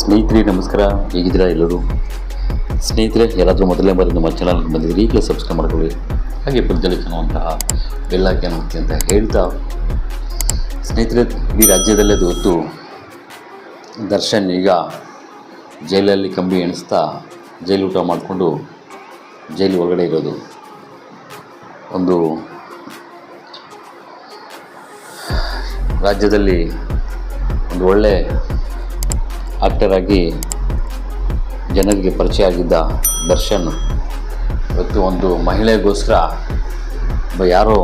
ಸ್ನೇಹಿತರೆ ನಮಸ್ಕಾರ, ಹೇಗಿದ್ದೀರಾ ಎಲ್ಲರೂ? ಸ್ನೇಹಿತರೆ, ಯಾರಾದರೂ ಮೊದಲನೇ ಬಾರಿ ನಮ್ಮ ಚಾನಲ್ಗೆ ಬಂದಿದ್ದೀರಿ, ಈಗಲೇ ಸಬ್ಸ್ಕ್ರೈಬ್ ಮಾಡ್ಕೊಳ್ಳಿ, ಹಾಗೆ ಪಕ್ಕದಲ್ಲಿ ಕಾಣುವಂತಹ ಬೆಲ್ ಐಕಾನ್ ಒತ್ತಿ ಅಂತ ಹೇಳ್ತಾ, ಸ್ನೇಹಿತರೆ, ಈ ರಾಜ್ಯದಲ್ಲೇ ಹೊತ್ತು ದರ್ಶನ್ ಈಗ ಜೈಲಲ್ಲಿ ಕಂಬಿ ಎಣಿಸ್ತಾ ಜೈಲು ಊಟ ಮಾಡಿಕೊಂಡು ಜೈಲು ಒಳಗಡೆ ಇರೋದು. ಒಂದು ರಾಜ್ಯದಲ್ಲಿ ಒಂದು ಒಳ್ಳೆ ಆಕ್ಟರ್ ಆಗಿ ಜನರಿಗೆ ಪರಿಚಯ ಆಗಿದ್ದ ದರ್ಶನ್ ಇವತ್ತು ಒಂದು ಮಹಿಳೆಗೋಸ್ಕರ ಯಾರೋ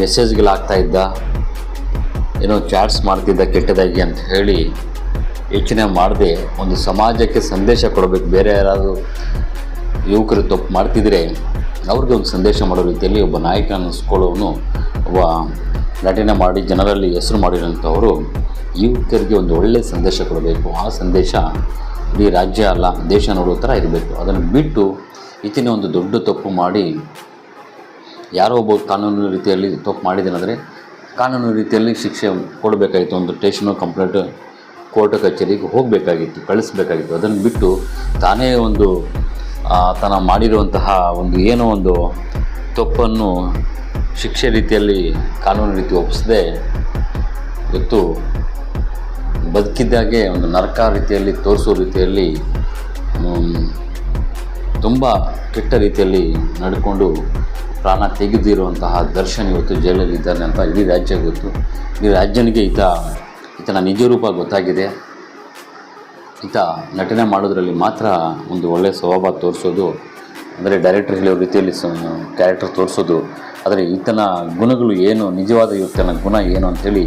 ಮೆಸೇಜ್ಗಳಾಗ್ತಾ ಇದ್ದ, ಏನೋ ಚಾಟ್ಸ್ ಮಾಡ್ತಿದ್ದ ಕೆಟ್ಟದಾಗಿ ಅಂತ ಹೇಳಿ ಯೋಚನೆ ಮಾಡದೆ ಒಂದು ಸಮಾಜಕ್ಕೆ ಸಂದೇಶ ಕೊಡಬೇಕು. ಬೇರೆ ಯಾರಾದರೂ ಯುವಕರು ತಪ್ಪು ಮಾಡ್ತಿದ್ರೆ ಅವ್ರಿಗೆ ಒಂದು ಸಂದೇಶ ಮಾಡೋ ರೀತಿಯಲ್ಲಿ ಒಬ್ಬ ನಾಯಕ ಅನ್ನಿಸ್ಕೊಳ್ಳೋನು, ಒಬ್ಬ ನಟನೆ ಮಾಡಿ ಜನರಲ್ಲಿ ಹೆಸರು ಮಾಡಿರೋಂಥವರು ಯುವಕರಿಗೆ ಒಂದು ಒಳ್ಳೆಯ ಸಂದೇಶ ಕೊಡಬೇಕು. ಆ ಸಂದೇಶ ಇಡೀ ರಾಜ್ಯ ಅಲ್ಲ, ದೇಶ ನೋಡೋ ಥರ ಇರಬೇಕು. ಅದನ್ನು ಬಿಟ್ಟು ಈತಿನ ಒಂದು ದೊಡ್ಡ ತಪ್ಪು ಮಾಡಿ ಯಾರೋ ಒಬ್ಬ ಕಾನೂನು ರೀತಿಯಲ್ಲಿ ತಪ್ಪು ಮಾಡಿದ್ದೇನೆಂದರೆ ಕಾನೂನು ರೀತಿಯಲ್ಲಿ ಶಿಕ್ಷೆ ಕೊಡಬೇಕಾಗಿತ್ತು. ಒಂದು ಸ್ಟೇಷನು ಕಂಪ್ಲೇಂಟ್ ಕೋರ್ಟ್ ಕಚೇರಿಗೆ ಹೋಗಬೇಕಾಗಿತ್ತು, ಕಳಿಸ್ಬೇಕಾಗಿತ್ತು. ಅದನ್ನು ಬಿಟ್ಟು ತಾನೇ ಒಂದು ತನ್ನ ಮಾಡಿರುವಂತಹ ಒಂದು ಏನೋ ಒಂದು ತಪ್ಪನ್ನು ಶಿಕ್ಷೆ ರೀತಿಯಲ್ಲಿ ಕಾನೂನು ರೀತಿ ಒಪ್ಪಿಸದೆ ಇವತ್ತು ಬದುಕಿದ್ದಾಗೆ ಒಂದು ನರಕ ರೀತಿಯಲ್ಲಿ ತೋರಿಸೋ ರೀತಿಯಲ್ಲಿ ತುಂಬ ಕೆಟ್ಟ ರೀತಿಯಲ್ಲಿ ನಡ್ಕೊಂಡು ಪ್ರಾಣ ತೆಗೆದಿರುವಂತಹ ದರ್ಶನ್ ಇವತ್ತು ಜೈಲಲ್ಲಿದ್ದಾನೆ ಅಂತ ಇಡೀ ರಾಜ್ಯ ಗೊತ್ತು. ಇಡೀ ರಾಜ್ಯನಿಗೆ ಈತನ ನಿಜ ರೂಪ ಗೊತ್ತಾಗಿದೆ. ಈತ ನಟನೆ ಮಾಡೋದ್ರಲ್ಲಿ ಮಾತ್ರ ಒಂದು ಒಳ್ಳೆಯ ಸ್ವಭಾವ ತೋರಿಸೋದು, ಅಂದರೆ ಡೈರೆಕ್ಟರ್ ಹೇಳೋ ರೀತಿಯಲ್ಲಿ ಕ್ಯಾರೆಕ್ಟರ್ ತೋರಿಸೋದು. ಆದರೆ ಈತನ ಗುಣಗಳು ಏನು, ನಿಜವಾದ ಈತನ ಗುಣ ಏನು ಅಂಥೇಳಿ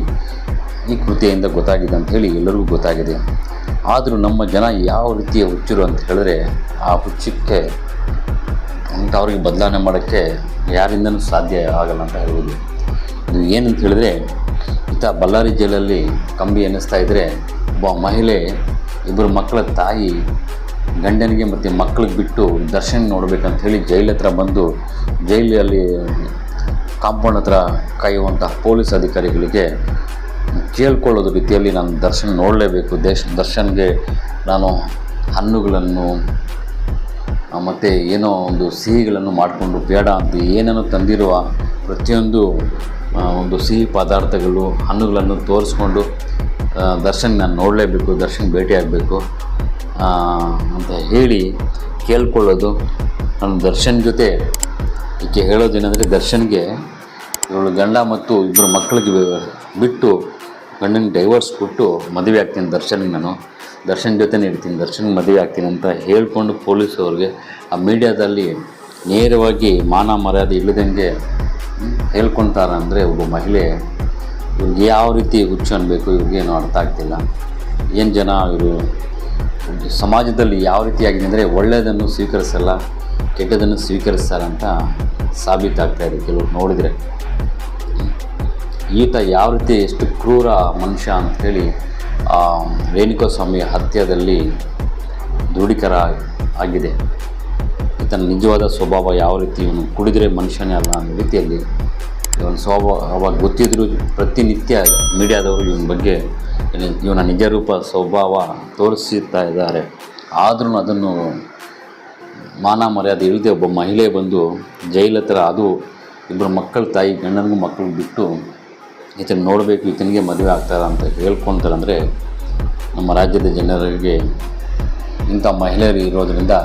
ಈ ಕೃತಿಯಿಂದ ಗೊತ್ತಾಗಿದೆ ಅಂಥೇಳಿ ಎಲ್ಲರಿಗೂ ಗೊತ್ತಾಗಿದೆ. ಆದರೂ ನಮ್ಮ ಜನ ಯಾವ ರೀತಿಯ ಹುಚ್ಚರು ಅಂತ ಹೇಳಿದ್ರೆ ಆ ಹುಚ್ಚಕ್ಕೆ ಅಂಥವ್ರಿಗೆ ಬದಲಾವಣೆ ಮಾಡೋಕ್ಕೆ ಯಾರಿಂದನೂ ಸಾಧ್ಯ ಆಗಲ್ಲ ಅಂತ ಹೇಳ್ಬೋದು. ಇದು ಏನಂತ ಹೇಳಿದ್ರೆ, ಈತ ಬಳ್ಳಾರಿ ಜೈಲಲ್ಲಿ ಕಂಬಿ ಎನ್ನಿಸ್ತಾ ಇದ್ದರೆ ಒಬ್ಬ ಮಹಿಳೆ ಇಬ್ಬರು ಮಕ್ಕಳ ತಾಯಿ ಗಂಡನಿಗೆ ಮತ್ತು ಮಕ್ಕಳಿಗೆ ಬಿಟ್ಟು ದರ್ಶನ್ ನೋಡಬೇಕಂತ ಹೇಳಿ ಜೈಲ್ ಹತ್ರ ಬಂದು ಜೈಲಲ್ಲಿ ಕಾಂಪೌಂಡ್ ಹತ್ರ ಕಾಯುವಂಥ ಪೊಲೀಸ್ ಅಧಿಕಾರಿಗಳಿಗೆ ಕೇಳ್ಕೊಳ್ಳೋದು ರೀತಿಯಲ್ಲಿ ನಾನು ದರ್ಶನ್ ನೋಡಲೇಬೇಕು, ದರ್ಶನ್ಗೆ ನಾನು ಹಣ್ಣುಗಳನ್ನು ಮತ್ತು ಏನೋ ಒಂದು ಸಿಹಿಗಳನ್ನು ಮಾಡಿಕೊಂಡು ಬೇಡ ಅಂತ ಏನೇನೋ ತಂದಿರುವ ಪ್ರತಿಯೊಂದು ಒಂದು ಸಿಹಿ ಪದಾರ್ಥಗಳು ಹಣ್ಣುಗಳನ್ನು ತೋರಿಸ್ಕೊಂಡು ದರ್ಶನ್ ನಾನು ನೋಡಲೇಬೇಕು, ದರ್ಶನ್ ಭೇಟಿಯಾಗಬೇಕು ಅಂತ ಹೇಳಿ ಕೇಳ್ಕೊಳ್ಳೋದು. ನಾನು ದರ್ಶನ್ ಜೊತೆ ಈಕೆ ಹೇಳೋದೇನೆಂದರೆ, ದರ್ಶನ್ಗೆ ಇವಳು ಗಂಡ ಮತ್ತು ಇಬ್ಬರು ಮಕ್ಕಳಿಗೆ ಬಿಟ್ಟು ಗಂಡನಿಗೆ ಡೈವರ್ಸ್ ಕೊಟ್ಟು ಮದುವೆ ಆಗ್ತೀನಿ, ನಾನು ದರ್ಶನ್ ಜೊತೆನೇ ಇರ್ತೀನಿ, ದರ್ಶನ್ಗೆ ಮದುವೆ ಆಗ್ತೀನಿ ಅಂತ ಹೇಳ್ಕೊಂಡು ಪೊಲೀಸವ್ರಿಗೆ ಆ ಮೀಡಿಯಾದಲ್ಲಿ ನೇರವಾಗಿ ಮಾನ ಮರ್ಯಾದೆ ಇಲ್ಲದಂಗೆ ಹೇಳ್ಕೊತಾರೆ. ಅಂದರೆ ಒಬ್ಬ ಮಹಿಳೆ ಇವ್ರಿಗೆ ಯಾವ ರೀತಿ ಹುಚ್ಚು ಅನ್ನಬೇಕು ಇವ್ರಿಗೇನು ಅರ್ಥ ಆಗ್ತಿಲ್ಲ. ಏನು ಜನ ಇವರು ಸಮಾಜದಲ್ಲಿ ಯಾವ ರೀತಿಯಾಗಿದೆ ಅಂದರೆ ಒಳ್ಳೆಯದನ್ನು ಸ್ವೀಕರಿಸಲ್ಲ, ಕೆಟ್ಟದನ್ನು ಸ್ವೀಕರಿಸ್ತಾರೆ ಅಂತ ಸಾಬೀತಾಗ್ತಾಯಿದೆ ಕೆಲವರು ನೋಡಿದರೆ. ಈತ ಯಾವ ರೀತಿ ಎಷ್ಟು ಕ್ರೂರ ಮನುಷ್ಯ ಅಂಥೇಳಿ ರೇಣುಕಾಸ್ವಾಮಿ ಹತ್ಯೆಯಲ್ಲಿ ದೃಢೀಕರ ಆಗಿದೆ. ಈತನ ನಿಜವಾದ ಸ್ವಭಾವ ಯಾವ ರೀತಿ, ಇವನು ಕುಡಿದರೆ ಮನುಷ್ಯನೇ ಅಲ್ಲ ಅನ್ನೋ ರೀತಿಯಲ್ಲಿ ಇವನ ಸ್ವಭಾವ ಗೊತ್ತಿದ್ದರೂ ಪ್ರತಿನಿತ್ಯ ಮೀಡಿಯಾದವರು ಇವನ ಬಗ್ಗೆ ಇವನ ನಿಜ ರೂಪ ಸ್ವಭಾವ ತೋರಿಸುತ್ತಾ ಇದ್ದಾರೆ. ಆದ್ರೂ ಅದನ್ನು ಮಾನ ಮರ್ಯಾದೆ ಇಲ್ಲದೆ ಒಬ್ಬ ಮಹಿಳೆ ಬಂದು ಜೈಲ್ ಹತ್ರ, ಅದು ಇಬ್ಬರು ಮಕ್ಕಳ ತಾಯಿ ಗಂಡನಿಗೂ ಮಕ್ಕಳು ಬಿಟ್ಟು ಈತನ ನೋಡಬೇಕು, ಈತನಿಗೆ ಮದುವೆ ಆಗ್ತಾರೆ ಅಂತ ಹೇಳ್ಕೊಳ್ತಾರಂದರೆ ನಮ್ಮ ರಾಜ್ಯದ ಜನರಿಗೆ ಇಂಥ ಮಹಿಳೆಯರು ಇರೋದರಿಂದ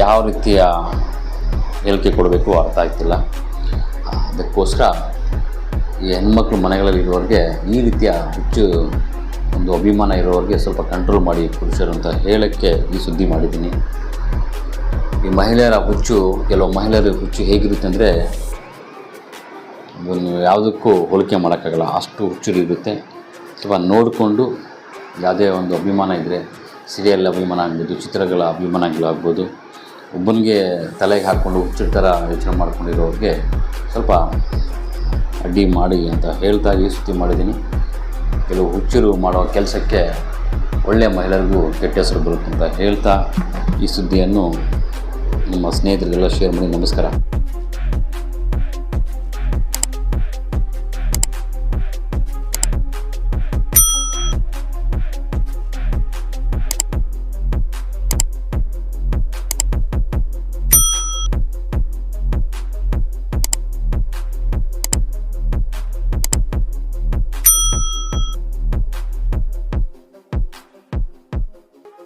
ಯಾವ ರೀತಿಯ ಹೇಳಿಕೆ ಕೊಡಬೇಕು ಅರ್ಥ ಆಗ್ತಿಲ್ಲ. ಅದಕ್ಕೋಸ್ಕರ ಈ ಹೆಣ್ಮಕ್ಳು ಮನೆಗಳಲ್ಲಿರೋರಿಗೆ ಈ ರೀತಿಯ ಹುಚ್ಚು ಒಂದು ಅಭಿಮಾನ ಇರೋರಿಗೆ ಸ್ವಲ್ಪ ಕಂಟ್ರೋಲ್ ಮಾಡಿ ಪುರುಷರು ಅಂತ ಹೇಳೋಕ್ಕೆ ಈ ಸುದ್ದಿ ಮಾಡಿದ್ದೀನಿ. ಈ ಮಹಿಳೆಯರ ಹುಚ್ಚು, ಕೆಲವು ಮಹಿಳೆಯರ ಹುಚ್ಚು ಹೇಗಿರುತ್ತೆ ಅಂದರೆ ಅದನ್ನು ಯಾವುದಕ್ಕೂ ಹೋಲಿಕೆ ಮಾಡೋಕ್ಕಾಗಲ್ಲ, ಅಷ್ಟು ಹುಚ್ಚು ಇರುತ್ತೆ. ಅಥವಾ ನೋಡಿಕೊಂಡು ಯಾವುದೇ ಒಂದು ಅಭಿಮಾನ ಇದ್ದರೆ ಸೀರಿಯಲ್ ಅಭಿಮಾನ ಆಗ್ಬೋದು, ಚಿತ್ರಗಳ ಅಭಿಮಾನಿಗಳಾಗ್ಬೋದು, ಒಬ್ಬನಿಗೆ ತಲೆಗೆ ಹಾಕ್ಕೊಂಡು ಹುಚ್ಚರ ಥರ ಯೋಚನೆ ಮಾಡ್ಕೊಂಡಿರೋರಿಗೆ ಸ್ವಲ್ಪ ಅಡ್ಡಿ ಮಾಡಿ ಅಂತ ಹೇಳ್ತಾ ಈ ಸುದ್ದಿ ಮಾಡಿದ್ದೀನಿ. ಕೆಲವು ಹುಚ್ಚರು ಮಾಡೋ ಕೆಲಸಕ್ಕೆ ಒಳ್ಳೆಯ ಮಹಿಳೆಯರಿಗೂ ಕೆಟ್ಟ ಹೆಸರು ಬರುತ್ತೆ ಅಂತ ಹೇಳ್ತಾ ಈ ಸುದ್ದಿಯನ್ನು ನಿಮ್ಮ ಸ್ನೇಹಿತರಿಗೆಲ್ಲ ಶೇರ್ ಮಾಡಿ. ನಮಸ್ಕಾರ.